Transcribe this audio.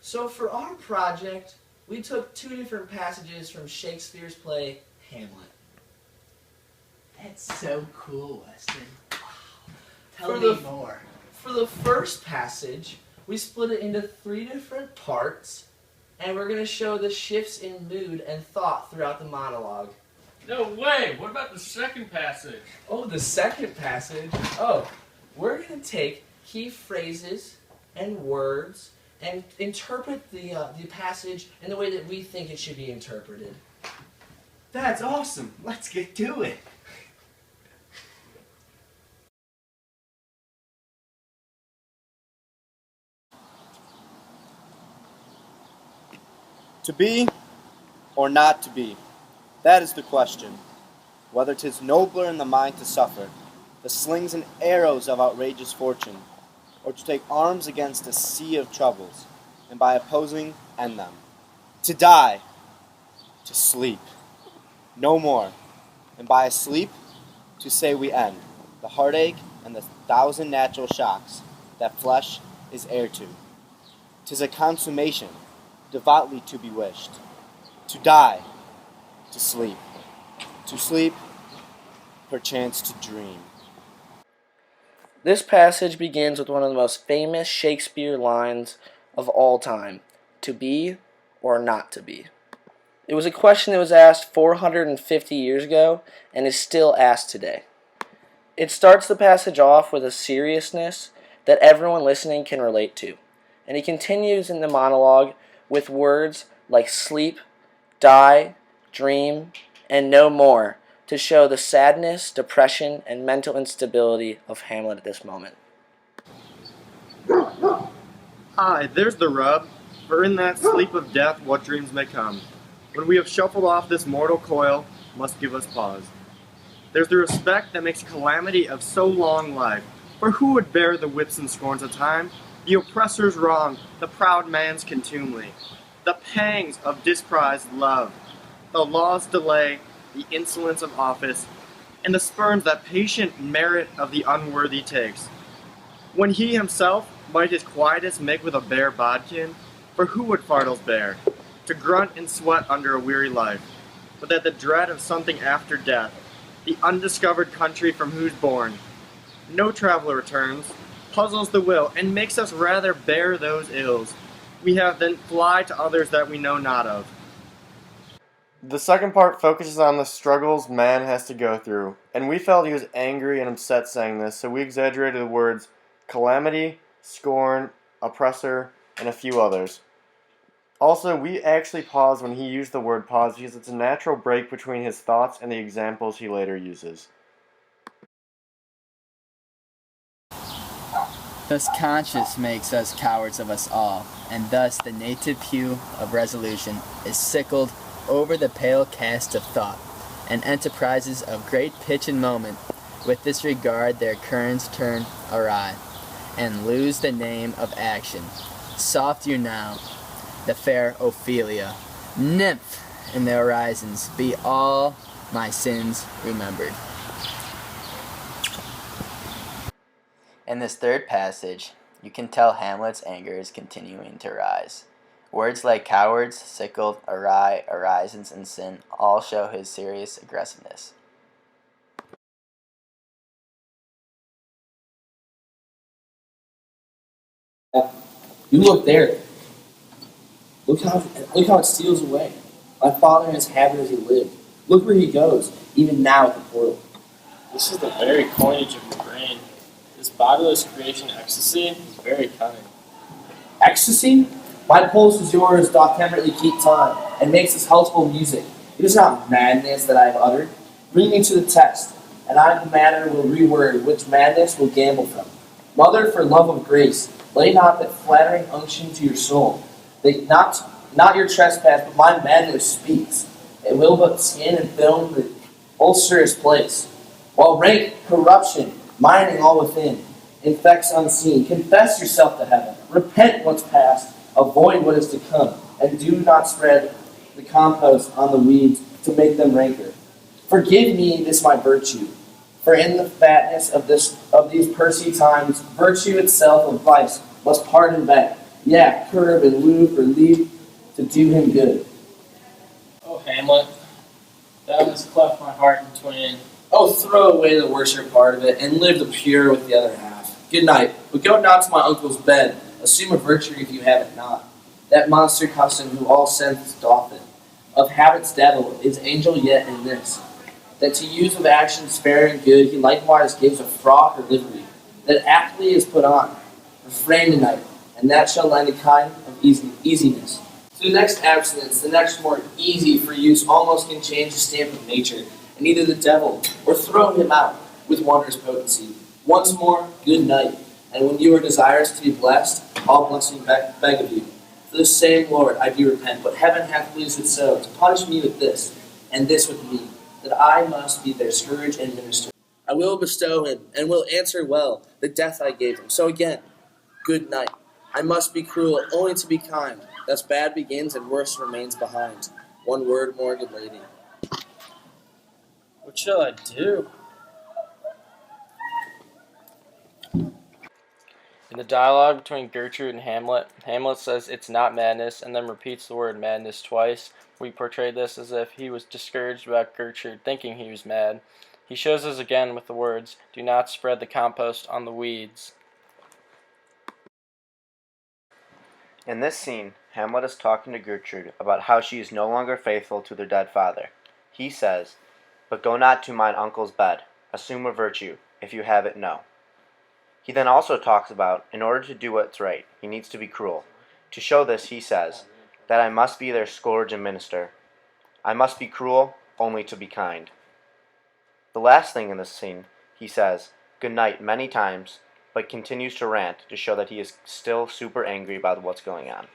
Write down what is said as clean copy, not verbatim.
So for our project, we took two different passages from Shakespeare's play, Hamlet. That's so cool, Weston. Tell For me more. For the first passage, we split it into three different parts, and we're going to show the shifts in mood and thought throughout the monologue. No way! What about the second passage? Oh, the second passage? Oh, we're going to take key phrases and words and interpret the passage in the way that we think it should be interpreted. That's awesome. Let's get to it. To be or not to be, that is the question. Whether 'tis nobler in the mind to suffer the slings and arrows of outrageous fortune, or to take arms against a sea of troubles, and by opposing end them. To die, to sleep, no more, and by a sleep to say we end the heartache and the thousand natural shocks that flesh is heir to. 'Tis a consummation devoutly to be wished. To die, to sleep, perchance to dream. This passage begins with one of the most famous Shakespeare lines of all time, to be or not to be. It was a question that was asked 450 years ago and is still asked today. It starts the passage off with a seriousness that everyone listening can relate to, and he continues in the monologue with words like sleep, die, dream, and no more to show the sadness, depression, and mental instability of Hamlet at this moment. Aye, there's the rub, for in that sleep of death what dreams may come, when we have shuffled off this mortal coil, must give us pause. There's the respect that makes calamity of so long life, for who would bear the whips and scorns of time, the oppressor's wrong, the proud man's contumely, the pangs of disprized love, the law's delay, the insolence of office, and the spurns that patient merit of the unworthy takes, when he himself might his quietest make with a bare bodkin, for who would fardels bear, to grunt and sweat under a weary life, but that the dread of something after death, the undiscovered country from whose bourne no traveler returns, puzzles the will, and makes us rather bear those ills we have than fly to others that we know not of. The second part focuses on the struggles man has to go through, and we felt he was angry and upset saying this, so we exaggerated the words calamity, scorn, oppressor, and a few others. Also, we actually paused when he used the word pause because it's a natural break between his thoughts and the examples he later uses. Thus conscience makes us cowards of us all, and thus the native hue of resolution is sickled over the pale cast of thought, and enterprises of great pitch and moment with this regard their currents turn awry, and lose the name of action. Soft you now, the fair Ophelia, nymph in the horizons, be all my sins remembered. In this third passage, you can tell Hamlet's anger is continuing to rise. Words like cowards, sickled, awry, horizons, and sin all show his serious aggressiveness. You look there. Look how it steals away. My father in his habit as he lived. Look where he goes, even now at the portal. This is the very coinage of your brain. This bodiless creation ecstasy is very cunning. Ecstasy? My pulse as yours doth temperately keep time, and makes this healthful music. It is not madness that I have uttered. Bring me to the text, and I the matter will reword, which madness will gamble from. Mother, for love of grace, lay not that flattering unction to your soul. Not your trespass, but my madness speaks. It will but skin and film the ulcerous place. While rank corruption, mining all within, infects unseen. Confess yourself to heaven. Repent what's past. Avoid what is to come. And do not spread the compost on the weeds to make them rancor. Forgive me this my virtue. For in the fatness of these pursy times, virtue itself of vice must pardon back. Yeah, curb and loop or leap to do him good. Oh, Hamlet, thou hast cleft my heart in twain. Oh, throw away the worser part of it and live the pure with the other half. Good night, but go not to my uncle's bed. Assume a virtue if you have it not. That monster custom who all sense doth it. Of habits devil is angel yet in this, that to use of actions fair and good he likewise gives a frock or livery, that aptly is put on. Refrain tonight, and that shall lend a kind of easiness. So the next abstinence, the next more easy for use, almost can change the stamp of nature, and either the devil or throw him out with wondrous potency. Once more, good night, and when you are desirous to be blessed, all blessing beg of you. For this same Lord I do repent, but heaven hath pleased it so, to punish me with this, and this with me, that I must be their scourge and minister. I will bestow him, and will answer well the death I gave him. So again, good night. I must be cruel, only to be kind. Thus bad begins and worse remains behind. One word more, good lady. What shall I do? In the dialogue between Gertrude and Hamlet, Hamlet says it's not madness and then repeats the word madness twice. We portray this as if he was discouraged about Gertrude thinking he was mad. He shows us again with the words, "Do not spread the compost on the weeds." In this scene, Hamlet is talking to Gertrude about how she is no longer faithful to their dead father. He says, "But go not to mine uncle's bed. Assume a virtue, if you have it, no." He then also talks about, in order to do what's right, he needs to be cruel. To show this, he says, that I must be their scourge and minister. I must be cruel, only to be kind. The last thing in this scene, he says, good night many times, but continues to rant to show that he is still super angry about what's going on.